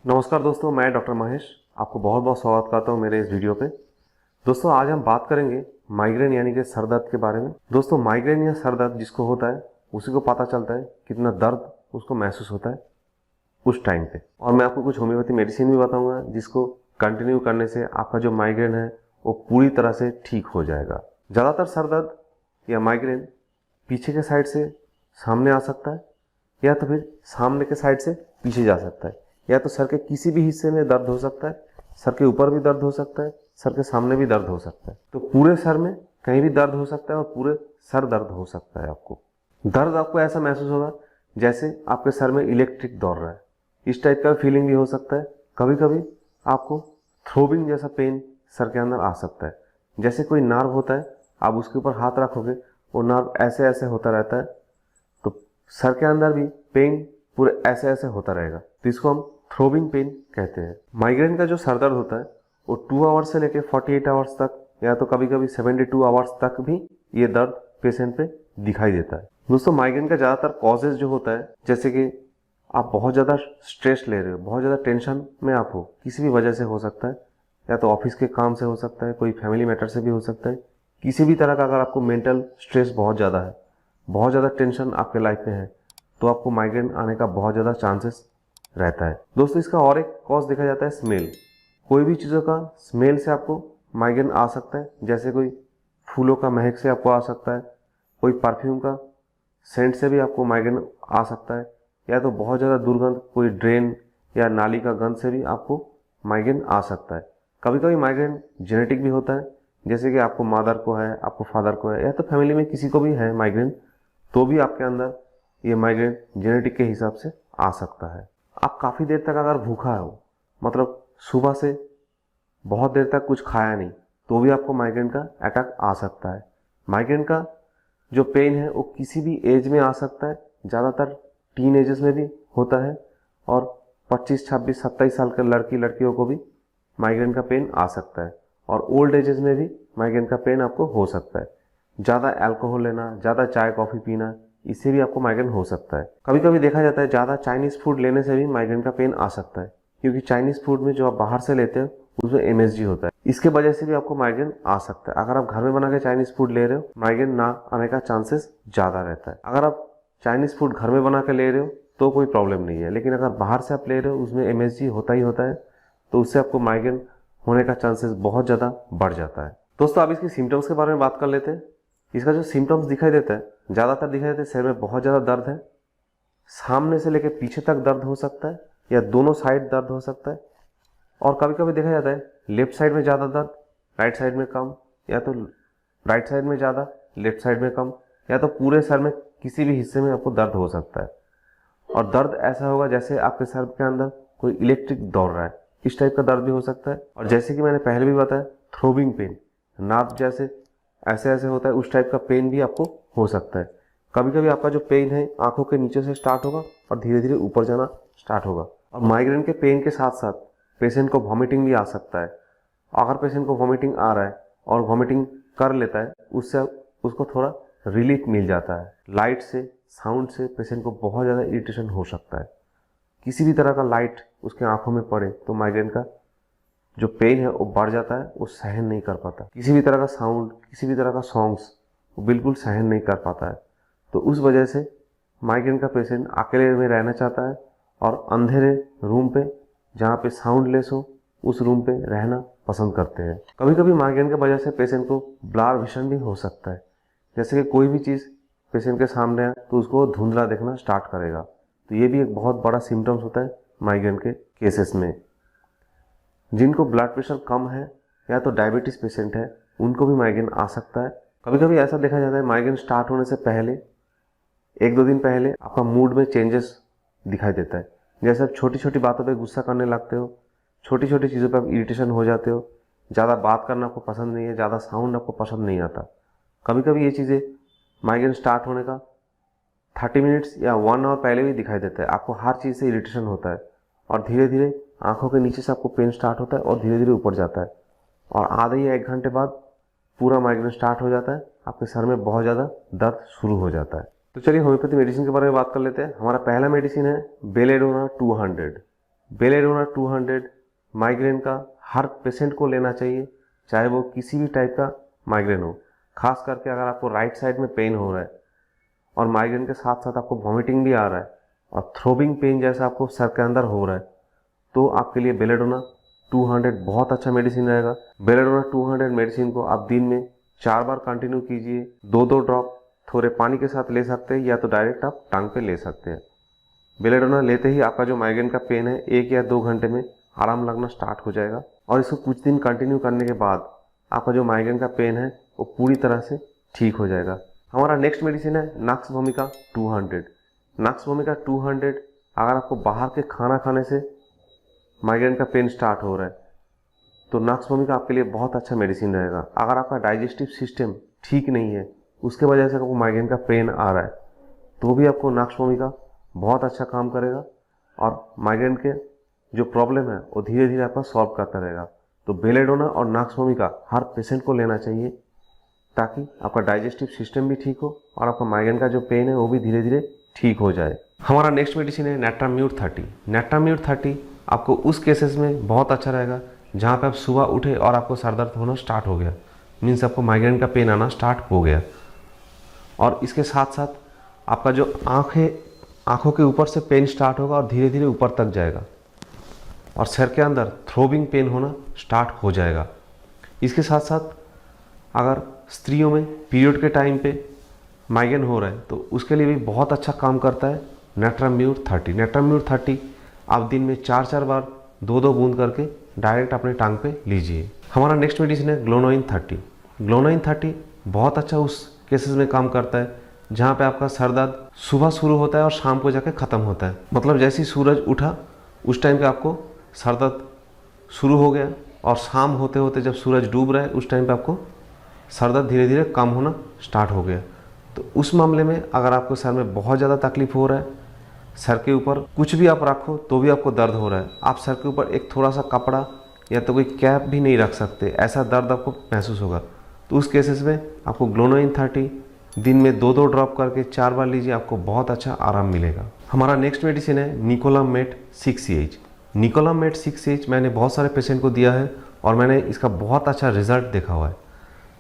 नमस्कार दोस्तों, मैं डॉक्टर महेश आपको बहुत बहुत स्वागत करता हूं मेरे इस वीडियो पे। दोस्तों आज हम बात करेंगे माइग्रेन यानी कि सर दर्द के बारे में। दोस्तों माइग्रेन या सर दर्द जिसको होता है उसी को पता चलता है कितना दर्द उसको महसूस होता है उस टाइम पे। और मैं आपको कुछ होम्योपैथी मेडिसिन भी बताऊंगा जिसको कंटिन्यू करने से आपका जो माइग्रेन है वो पूरी तरह से ठीक हो जाएगा। ज़्यादातर सर दर्द या माइग्रेन पीछे के साइड से सामने आ सकता है या तो फिर सामने के साइड से पीछे जा सकता है, या तो सर के किसी भी हिस्से में दर्द हो सकता है, सर के ऊपर भी दर्द हो सकता है, सर के सामने भी दर्द हो सकता है। तो पूरे सर में कहीं भी दर्द हो सकता है और पूरे सर दर्द हो सकता है। आपको दर्द आपको ऐसा महसूस होगा जैसे आपके सर में इलेक्ट्रिक दौड़ रहा है, इस टाइप का फीलिंग भी हो सकता है। कभी कभी आपको थ्रोबिंग जैसा पेन सर के अंदर आ सकता है, जैसे कोई नर्व होता है, आप उसके ऊपर हाथ रखोगे वो नर्व ऐसे ऐसे होता रहता है, तो सर के अंदर भी पेन पूरे ऐसे ऐसे होता रहेगा, तो इसको हम थ्रोबिंग पेन कहते हैं। माइग्रेन का जो सर दर्द होता है वो 2 आवर्स से लेकर 48 आवर्स तक या तो कभी कभी 72 आवर्स तक भी ये दर्द पेशेंट पे दिखाई देता है। दोस्तों माइग्रेन का ज़्यादातर कॉजेज जो होता है, जैसे कि आप बहुत ज़्यादा स्ट्रेस ले रहे हो, बहुत ज़्यादा टेंशन में आप हो, किसी भी वजह से हो सकता है, या तो ऑफिस के काम से हो सकता है, कोई फैमिली मैटर से भी हो सकता है, किसी भी तरह का अगर आपको मेंटल स्ट्रेस बहुत ज़्यादा है, बहुत ज़्यादा टेंशन आपके लाइफ में है, तो आपको माइग्रेन आने का बहुत ज़्यादा चांसेस रहता है। दोस्तों इसका और एक कॉज देखा जाता है स्मेल। कोई भी चीज़ों का स्मेल से आपको माइग्रेन आ सकता है, जैसे कोई फूलों का महक से आपको आ सकता है, कोई परफ्यूम का सेंट से भी आपको माइग्रेन आ सकता है, या तो बहुत ज़्यादा दुर्गंध कोई ड्रेन या नाली का गंध से भी आपको माइग्रेन आ सकता है। कभी कभी माइग्रेन जेनेटिक भी होता है, जैसे कि आपको मदर को है, आपको फादर को है, या तो फैमिली में किसी को भी है माइग्रेन, तो भी आपके अंदर ये माइग्रेन जेनेटिक के हिसाब से आ सकता है। आप काफ़ी देर तक अगर भूखा हो, मतलब सुबह से बहुत देर तक कुछ खाया नहीं, तो भी आपको माइग्रेन का अटैक आ सकता है। माइग्रेन का जो पेन है वो किसी भी एज में आ सकता है, ज़्यादातर टीन एजेस में भी होता है, और 25, 26, 27 साल के लड़कियों को भी माइग्रेन का पेन आ सकता है, और ओल्ड एजेस में भी माइग्रेन का पेन आपको हो सकता है। ज़्यादा अल्कोहल लेना, ज़्यादा चाय कॉफ़ी पीना, इससे भी आपको माइग्रेन हो सकता है। कभी कभी देखा जाता है ज़्यादा चाइनीज़ फूड लेने से भी माइग्रेन का पेन आ सकता है, क्योंकि चाइनीज़ फूड में जो आप बाहर से लेते हो उसमें एमएसजी होता है, इसके वजह से भी आपको माइग्रेन आ सकता है। अगर आप घर में बना के चाइनीज़ फूड ले रहे हो, माइग्रेन ना आने का चांसेस ज़्यादा रहता है। अगर आप चाइनीज़ फूड घर में बना के ले रहे हो तो कोई प्रॉब्लम नहीं है, लेकिन अगर बाहर से आप ले रहे हो उसमें एमएसजी होता ही होता है, तो उससे आपको माइग्रेन होने का चांसेस बहुत ज़्यादा बढ़ जाता है। दोस्तों अब इसकी सिम्टम्स के बारे में बात कर लेते हैं। इसका जो सिम्टम्स दिखाई देता है, ज़्यादातर दिखाई देता है सिर में बहुत ज़्यादा दर्द है, सामने से लेकर पीछे तक दर्द हो सकता है, या दोनों साइड दर्द हो सकता है, और कभी कभी देखा जाता है लेफ्ट साइड में ज़्यादा दर्द, राइट साइड में कम, या तो राइट साइड में ज़्यादा, लेफ्ट साइड में कम, या तो पूरे सर में किसी भी हिस्से में आपको दर्द हो सकता है। और दर्द ऐसा होगा जैसे आपके सर के अंदर कोई इलेक्ट्रिक दौड़ रहा है, इस टाइप का दर्द भी हो सकता है। और जैसे कि मैंने पहले भी बताया, थ्रोबिंग पेन, नाप जैसे ऐसे ऐसे होता है, उस टाइप का पेन भी आपको हो सकता है। कभी कभी आपका जो पेन है आंखों के नीचे से स्टार्ट होगा और धीरे धीरे ऊपर जाना स्टार्ट होगा। और माइग्रेन के पेन के साथ साथ पेशेंट को वॉमिटिंग भी आ सकता है। अगर पेशेंट को वॉमिटिंग आ रहा है और वॉमिटिंग कर लेता है, उससे उसको थोड़ा रिलीफ मिल जाता है। लाइट से, साउंड से पेशेंट को बहुत ज़्यादा इरिटेशन हो सकता है। किसी भी तरह का लाइट उसके आंखों में पड़े तो माइग्रेन का जो पेन है वो बढ़ जाता है, वो सहन नहीं कर पाता। किसी भी तरह का साउंड, किसी भी तरह का सॉन्ग्स वो बिल्कुल सहन नहीं कर पाता है। तो उस वजह से माइग्रेन का पेशेंट अकेले में रहना चाहता है, और अंधेरे रूम पे जहाँ पे साउंड लेस हो उस रूम पे रहना पसंद करते हैं। कभी कभी माइग्रेन की वजह से पेशेंट को ब्लर विजन भी हो सकता है, जैसे कि कोई भी चीज़ पेशेंट के सामने है तो उसको धुंधला देखना स्टार्ट करेगा। तो ये भी एक बहुत बड़ा सिम्टम्स होता है माइग्रेन के केसेस में। जिनको ब्लड प्रेशर कम है या तो डायबिटीज़ पेशेंट है, उनको भी माइग्रेन आ सकता है। कभी कभी ऐसा देखा जाता है माइग्रेन स्टार्ट होने से पहले 1-2 दिन पहले आपका मूड में चेंजेस दिखाई देता है, जैसे आप छोटी छोटी बातों पे गुस्सा करने लगते हो, छोटी छोटी चीज़ों पे आप इरिटेशन हो जाते हो, ज़्यादा बात करना आपको पसंद नहीं है, ज़्यादा साउंड आपको पसंद नहीं आता। कभी कभी ये चीज़ें माइग्रेन स्टार्ट होने का 30 मिनट्स या 1 आवर पहले भी दिखाई देता है। आपको हर चीज़ से इरिटेशन होता है, और धीरे धीरे आंखों के नीचे से आपको पेन स्टार्ट होता है और धीरे धीरे ऊपर जाता है, और आधे या 1 घंटे बाद पूरा माइग्रेन स्टार्ट हो जाता है, आपके सर में बहुत ज़्यादा दर्द शुरू हो जाता है। तो चलिए होम्योपैथी मेडिसिन के बारे में बात कर लेते हैं। हमारा पहला मेडिसिन है बेलेडोना 200। बेलेडोना 200 माइग्रेन का हर पेशेंट को लेना चाहिए, चाहे वो किसी भी टाइप का माइग्रेन हो। खास करके अगर आपको राइट साइड में पेन हो रहा है और माइग्रेन के साथ साथ आपको वॉमिटिंग भी आ रहा है और थ्रोबिंग पेन जैसा आपको सर के अंदर हो रहा है, तो आपके लिए बेलेडोना 200 बहुत अच्छा मेडिसिन रहेगा। बेलेडोना 200 मेडिसिन को आप दिन में 4 बार कंटिन्यू कीजिए। 2-2 ड्रॉप थोड़े पानी के साथ ले सकते हैं या तो डायरेक्ट आप टांग पे ले सकते हैं। बेलेडोना लेते ही आपका जो माइग्रेन का पेन है 1 या 2 घंटे में आराम लगना स्टार्ट हो जाएगा और इसको कुछ दिन कंटिन्यू करने के बाद आपका जो माइग्रेन का पेन है वो पूरी तरह से ठीक हो जाएगा। हमारा नेक्स्ट मेडिसिन है नक्स वोमिका 200। नक्स वोमिका 200 अगर आपको बाहर के खाना खाने से माइग्रेन का पेन स्टार्ट हो रहा है तो नक्स वोमिका आपके लिए बहुत अच्छा मेडिसिन रहेगा। अगर आपका डाइजेस्टिव सिस्टम ठीक नहीं है, उसके वजह से आपको माइग्रेन का पेन आ रहा है, तो भी आपको नक्स वोमिका बहुत अच्छा काम करेगा और माइग्रेन के जो प्रॉब्लम है वो धीरे धीरे आपका सॉल्व करता रहेगा। तो बेलेडोना और नक्स वोमिका हर पेशेंट को लेना चाहिए ताकि आपका डाइजेस्टिव सिस्टम भी ठीक हो और आपका माइग्रेन का जो पेन है वो भी धीरे धीरे ठीक हो जाए। हमारा नेक्स्ट मेडिसिन है नेट्राम्यूर 30। नेट्राम्यूर 30 आपको उस केसेस में बहुत अच्छा रहेगा जहाँ पे आप सुबह उठे और आपको सर दर्द होना स्टार्ट हो गया, मीन्स आपको माइग्रेन का पेन आना स्टार्ट हो गया और इसके साथ साथ आपका जो आँखों के ऊपर से पेन स्टार्ट होगा और धीरे धीरे ऊपर तक जाएगा और सिर के अंदर थ्रोबिंग पेन होना स्टार्ट हो जाएगा। इसके साथ साथ अगर स्त्रियों में पीरियड के टाइम पे माइग्रेन हो रहा है तो उसके लिए भी बहुत अच्छा काम करता है नेट्राम्यूर 30। नेट्राम्यूर 30 आप दिन में 4-4 बार 2-2 बूंद करके डायरेक्ट अपने टांग पे लीजिए। हमारा नेक्स्ट मेडिसिन है ग्लोनाइन 30। ग्लोनाइन 30 बहुत अच्छा उस केसेस में काम करता है जहाँ पे आपका सर दर्द सुबह शुरू होता है और शाम को जाके ख़त्म होता है। मतलब जैसे ही सूरज उठा उस टाइम पे आपको सर दर्द शुरू हो गया और शाम होते होते जब सूरज डूब रहा है उस टाइम पे आपको सर दर्द धीरे धीरे कम होना स्टार्ट हो गया। तो उस मामले में अगर आपको सर में बहुत ज़्यादा तकलीफ हो रहा है, सर के ऊपर कुछ भी आप रखो तो भी आपको दर्द हो रहा है, आप सर के ऊपर एक थोड़ा सा कपड़ा या तो कोई कैप भी नहीं रख सकते, ऐसा दर्द आपको महसूस होगा, तो उस केसेस में आपको ग्लोनाइन 30 दिन में 2-2 ड्रॉप करके 4 बार लीजिए, आपको बहुत अच्छा आराम मिलेगा। हमारा नेक्स्ट मेडिसिन है निकोलामेट 6H। निकोलामेट 6H मैंने बहुत सारे पेशेंट को दिया है और मैंने इसका बहुत अच्छा रिजल्ट देखा हुआ है।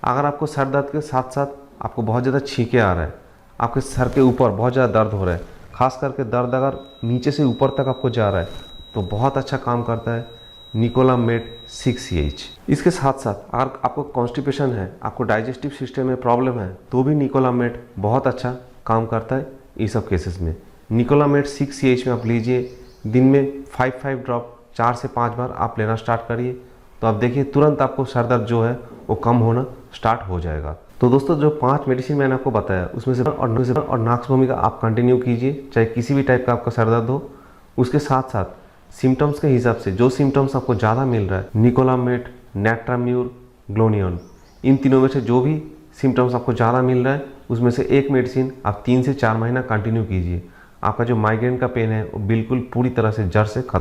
अगर आपको सर दर्द के साथ साथ आपको बहुत ज़्यादा छींके आ रहा है, आपके सर के ऊपर बहुत ज़्यादा दर्द हो रहा है, खास करके दर्द अगर नीचे से ऊपर तक आपको जा रहा है तो बहुत अच्छा काम करता है निकोलामेट 6H। इसके साथ साथ अगर आपको कॉन्स्टिपेशन है, आपको डाइजेस्टिव सिस्टम में प्रॉब्लम है, तो भी निकोलामेट बहुत अच्छा काम करता है इस सब केसेस में। निकोलामेट 6H में आप लीजिए, दिन में 5 ड्रॉप 4 से 5 बार आप लेना स्टार्ट करिए, तो आप देखिए तुरंत आपको सर दर्द जो है वो कम होना स्टार्ट हो जाएगा। तो दोस्तों जो 5 मेडिसिन मैंने आपको बताया उसमें से और नक्स वोमिका आप कंटिन्यू कीजिए, चाहे किसी भी टाइप का आपका सर दर्द हो। उसके साथ साथ सिम्टम्स के हिसाब से जो सिम्टम्स आपको ज़्यादा मिल रहा है, निकोलामेट, नेट्राम्यूर, ग्लोनियन, इन तीनों में से जो भी सिम्टम्स आपको ज़्यादा मिल रहा है उसमें से एक मेडिसिन आप 3 से 4 महीना कंटिन्यू कीजिए। आपका जो माइग्रेन का पेन है वो बिल्कुल पूरी तरह से जड़ से खत्म